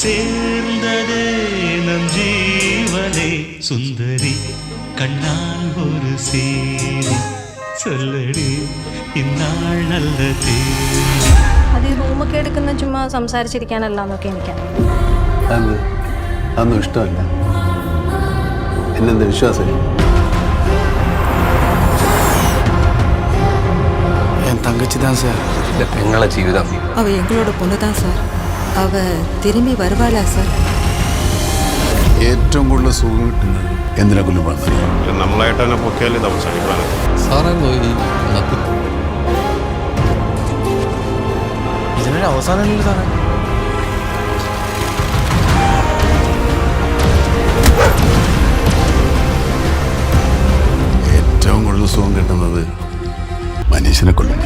சேர்ந்ததே நம் ஜீவனே சுந்தரி கண்ணால் ஒரு சேரி சொல்லடி ഇന്നാൾ നല്ല തേടി. അത് ഈ റൂമൊക്കെ എടുക്കുന്ന ചുമ്മാ സംസാരിച്ചിരിക്കാനല്ല എന്നൊക്കെ എനിക്കറിയാം. അതൊന്നും ഇഷ്ടമല്ല. എന്നെന്താ വിശ്വാസമില്ല? என் தங்கச்சி தான் சார். இந்த பெங்கள ஜீவிதம் அவ எங்களோட பொண்ணு தான் சார். அவ திரும்பி வருவாளா சார்? ഏറ്റവും കൂടുതൽ സുഖം കിട്ടുന്നത് എന്തിനെ കൊല്ലും വന്നത് നമ്മളായിട്ട് തന്നെ പൊക്കിയാലേ സംസാരിക്കണം. സാറേ നോയി ഇതിനൊരു അവസാനമില്ല സാറേ. ഏറ്റവും കൂടുതൽ സുഖം കിട്ടുന്നത് മനുഷ്യനെ കൊല്ലും.